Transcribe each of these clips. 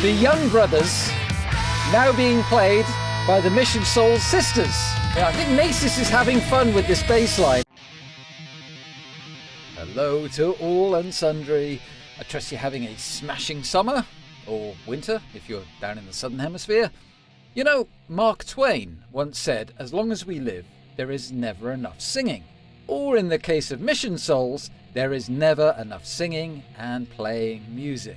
The Young Brothers, now being played by the Mission Soul Sisters. Yeah, I think Nasus is having fun with this bass line. Hello to all and sundry. I trust you're having a smashing summer, or winter if you're down in the southern hemisphere. You know, Mark Twain once said, as long as we live, there is never enough singing. Or in the case of Mission Souls, there is never enough singing and playing music.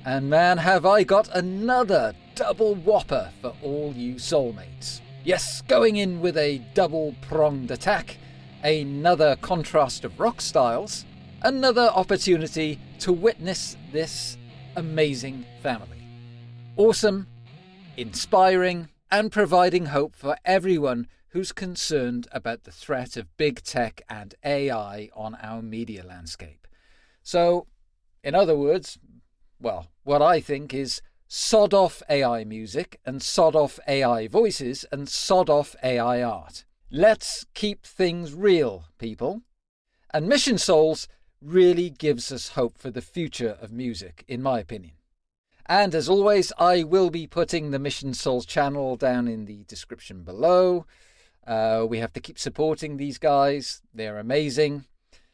And man, have I got another double whopper for all you soulmates. Yes, going in with a double-pronged attack, another contrast of rock styles, another opportunity to witness this amazing family. Awesome, inspiring, and providing hope for everyone who's concerned about the threat of big tech and AI on our media landscape. So, in other words, well, what I think is sod off AI music and sod off AI voices and sod off AI art. Let's keep things real, people. And Mission Souls really gives us hope for the future of music, in my opinion. And as always, I will be putting the Mission Souls channel down in the description below. We have to keep supporting these guys. They're amazing.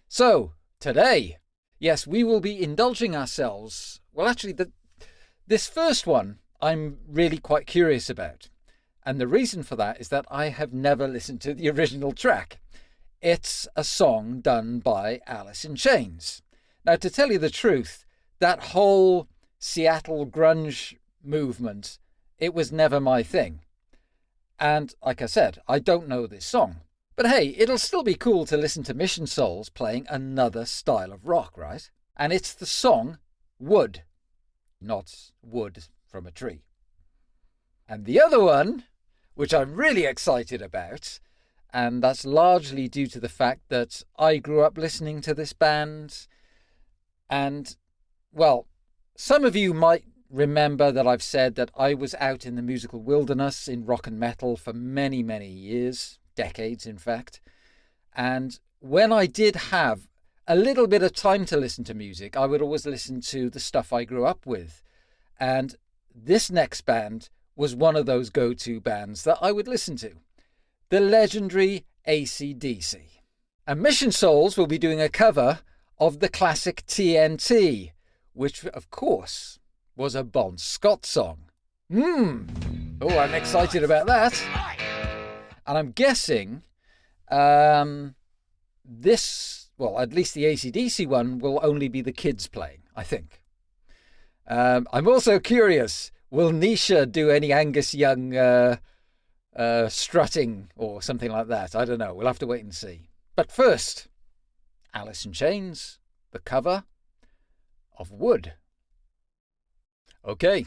So, today, yes, we will be indulging ourselves. Well, actually, this first one I'm really quite curious about. And the reason for that is that I have never listened to the original track. It's a song done by Alice in Chains. Now, to tell you the truth, that whole Seattle grunge movement, it was never my thing. And like I said, I don't know this song. But hey, it'll still be cool to listen to Mission Souls playing another style of rock, right? And it's the song Wood, not wood from a tree. And the other one, which I'm really excited about, and that's largely due to the fact that I grew up listening to this band. And, well, some of you might remember that I've said that I was out in the musical wilderness in rock and metal for many, many years, decades in fact. And when I did have a little bit of time to listen to music, I would always listen to the stuff I grew up with. And this next band was one of those go-to bands that I would listen to. The legendary ACDC. And Mission Souls will be doing a cover of the classic TNT, which, of course, was a Bon Scott song. Oh, I'm excited about that. And I'm guessing this, well, at least the AC/DC one will only be the kids playing, I think. I'm also curious, will Nisha do any Angus Young strutting or something like that? I don't know. We'll have to wait and see. But first, Alice in Chains, the cover of Wood. Okay.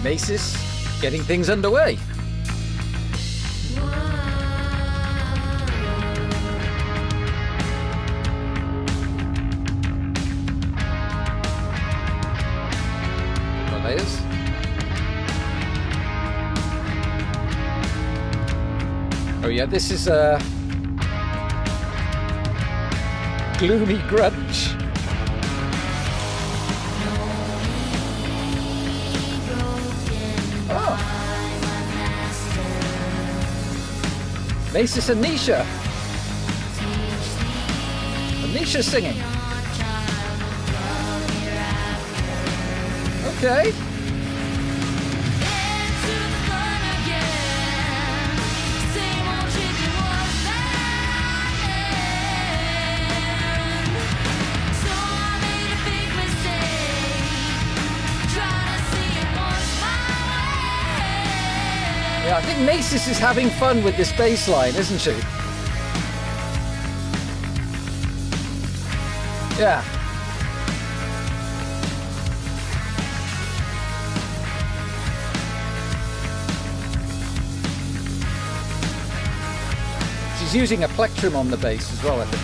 Nasus getting things underway. Layers. Oh yeah, this is a gloomy grunge. Oh. Nasus and Nisha. And Nisha singing. Okay. Yeah, I think Nasus is having fun with this bass line, isn't she? Yeah. She's using a plectrum on the bass as well, I think.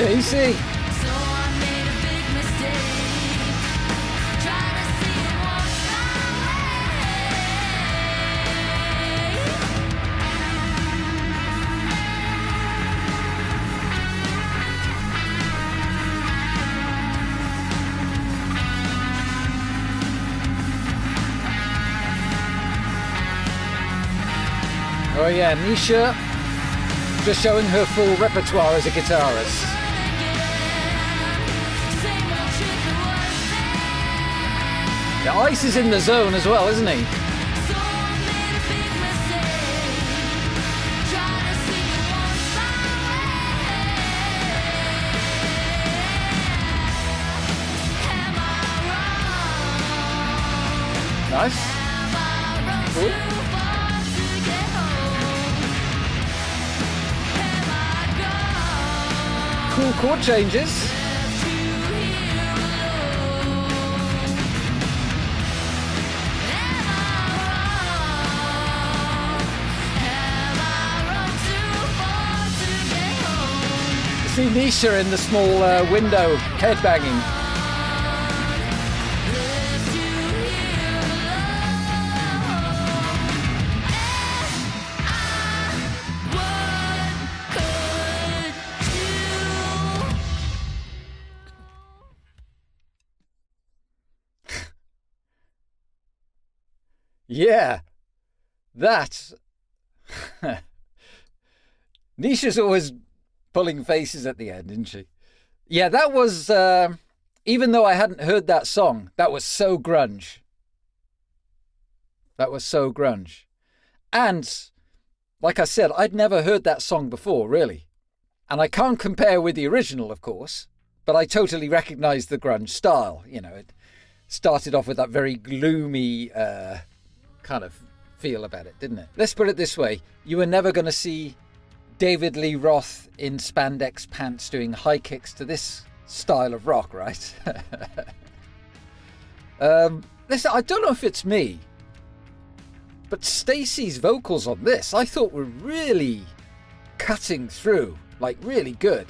Easy. Oh yeah, Nisha, just showing her full repertoire as a guitarist. The Ice is in the zone as well, isn't he? Nice. Cool. Cool chord changes. See Nisha in the small window headbanging. Yeah, that. Nisha's always pulling faces at the end, isn't she? Yeah, that was, even though I hadn't heard that song, that was so grunge. That was so grunge. And, like I said, I'd never heard that song before, really. And I can't compare with the original, of course, but I totally recognised the grunge style. You know, it started off with that very gloomy kind of feel about it, didn't it? Let's put it this way. You were never going to see David Lee Roth in spandex pants doing high kicks to this style of rock, right? Listen, I don't know if it's me, but Stacey's vocals on this I thought were really cutting through, like really good.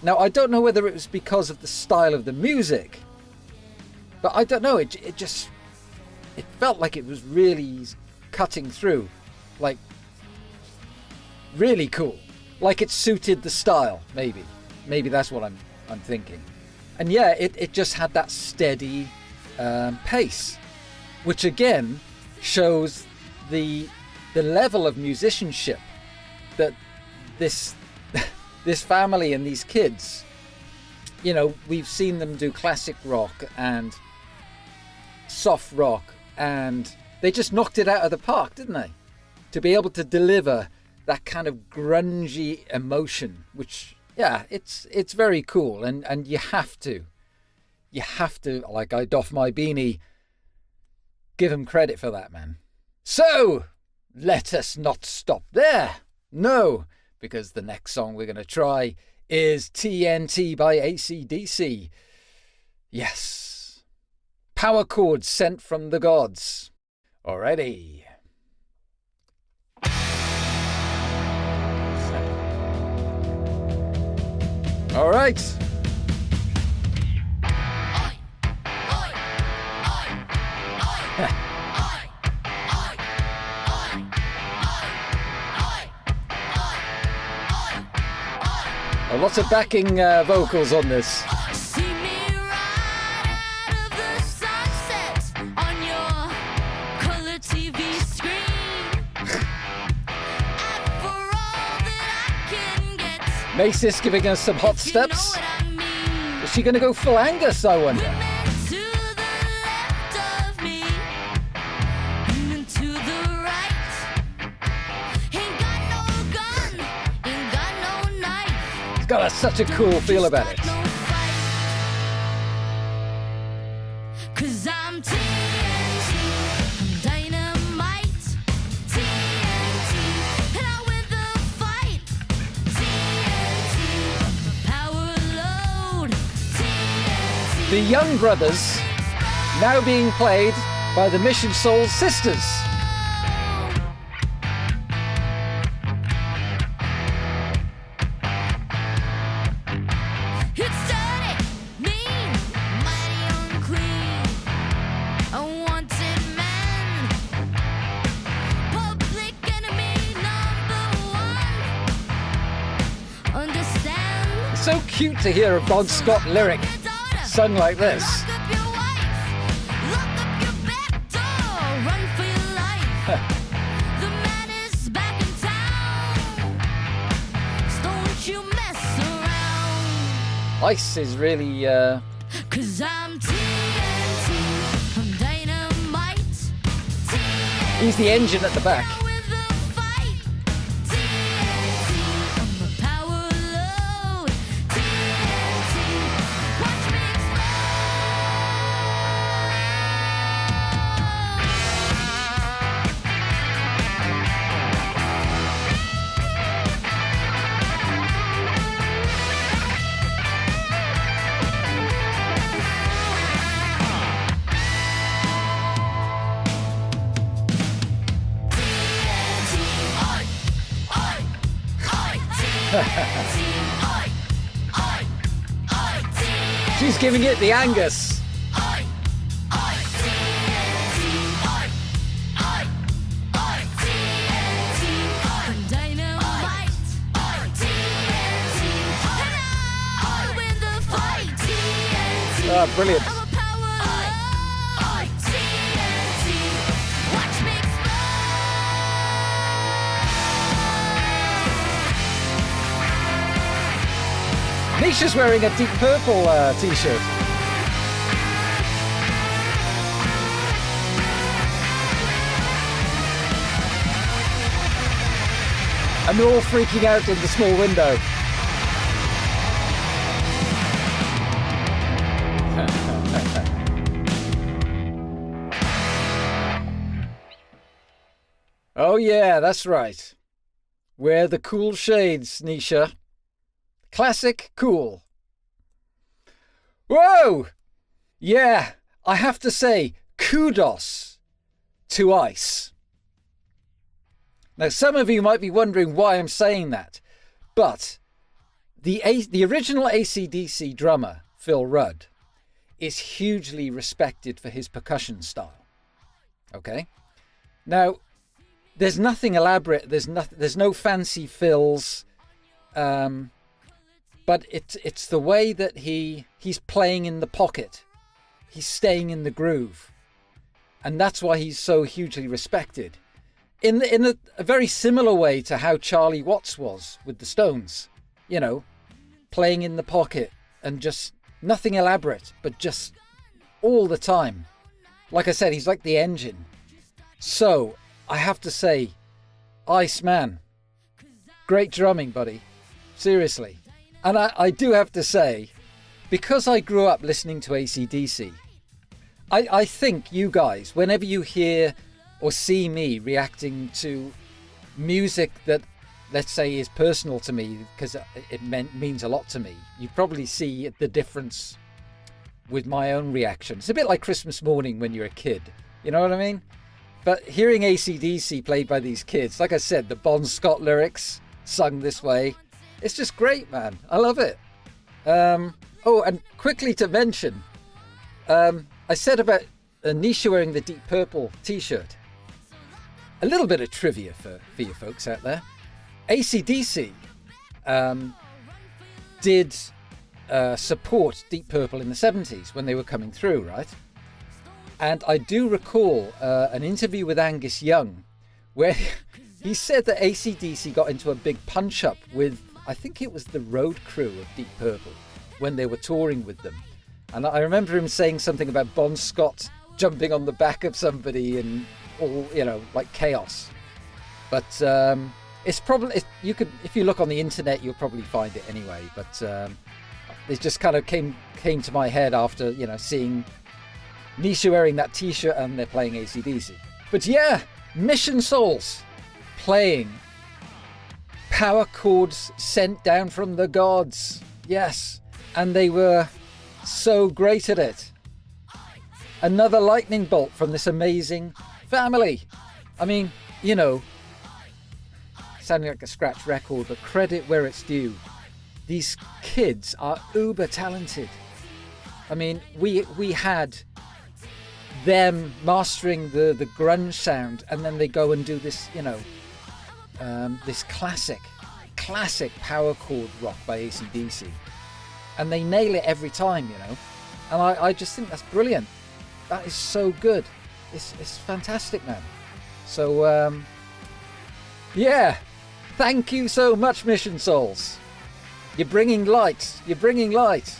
Now, I don't know whether it was because of the style of the music, but I don't know, it felt like it was really cutting through, like really cool, like it suited the style. Maybe that's what I'm thinking. And yeah, it just had that steady pace, which again shows the level of musicianship that this family and these kids, you know, we've seen them do classic rock and soft rock, and they just knocked it out of the park, didn't they? To be able to deliver that kind of grungy emotion, which, yeah, it's very cool, and you have to, like, I doff my beanie, give them credit for that, man. So, let us not stop there. No, because the next song we're going to try is TNT by ACDC. Yes. Power chords sent from the gods. Alrighty. All right. Lots of backing vocals on this. Macy's giving us some hot steps. Is she going to go full Angus, I wonder? It's got such a cool feel about it. The Young Brothers, now being played by the Mission Soul Sisters. cute to hear a Bon Scott lyric sung like this. Ice is really... Cause I'm TNT, I'm dynamite. TNT, he's the engine at the back. with the fight. TNT, I'm a power load. TNT, watch me She's giving it the Angus. Oh, brilliant. Nisha's wearing a Deep Purple t-shirt. And they're all freaking out in the small window. Oh yeah, that's right. Wear the cool shades, Nisha. Classic cool. Whoa! Yeah, I have to say, kudos to Ice. Now, some of you might be wondering why I'm saying that, but the original ACDC drummer, Phil Rudd, is hugely respected for his percussion style. Okay? Now, there's nothing elaborate, there's no fancy fills, but it's the way that he's playing in the pocket. He's staying in the groove. And that's why he's so hugely respected. In a very similar way to how Charlie Watts was with the Stones. You know, playing in the pocket and just nothing elaborate, but just all the time. Like I said, he's like the engine. So, I have to say, Ice Man, great drumming, buddy. Seriously. And I do have to say, because I grew up listening to AC/DC, I think you guys, whenever you hear or see me reacting to music that, let's say, is personal to me, because it means a lot to me, you probably see the difference with my own reaction. It's a bit like Christmas morning when you're a kid. You know what I mean? But hearing AC/DC played by these kids, like I said, the Bon Scott lyrics sung this way, it's just great, man. I love it. Oh, and quickly to mention, I said about Nisha wearing the Deep Purple t-shirt. A little bit of trivia for you folks out there. AC/DC did support Deep Purple in the 70s when they were coming through, right? And I do recall an interview with Angus Young where he said that AC/DC got into a big punch-up with, I think it was the road crew of Deep Purple when they were touring with them. And I remember him saying something about Bon Scott jumping on the back of somebody and all, you know, like chaos. But it's probably, you could, if you look on the internet, you'll probably find it anyway. But it just kind of came to my head after, you know, seeing Nisha wearing that t-shirt and they're playing AC/DC. But yeah, Mission Souls playing power chords sent down from the gods. Yes, and they were so great at it. Another lightning bolt from this amazing family. I mean, you know, sounding like a scratch record, but credit where it's due. These kids are uber talented. I mean, we had them mastering the grunge sound, and then they go and do this, you know, this classic power chord rock by AC/DC. and they nail it every time, you know. And I just think that's brilliant. That is so good. It's fantastic, man. So yeah, thank you so much, Mission Souls. You're bringing light. You're bringing light.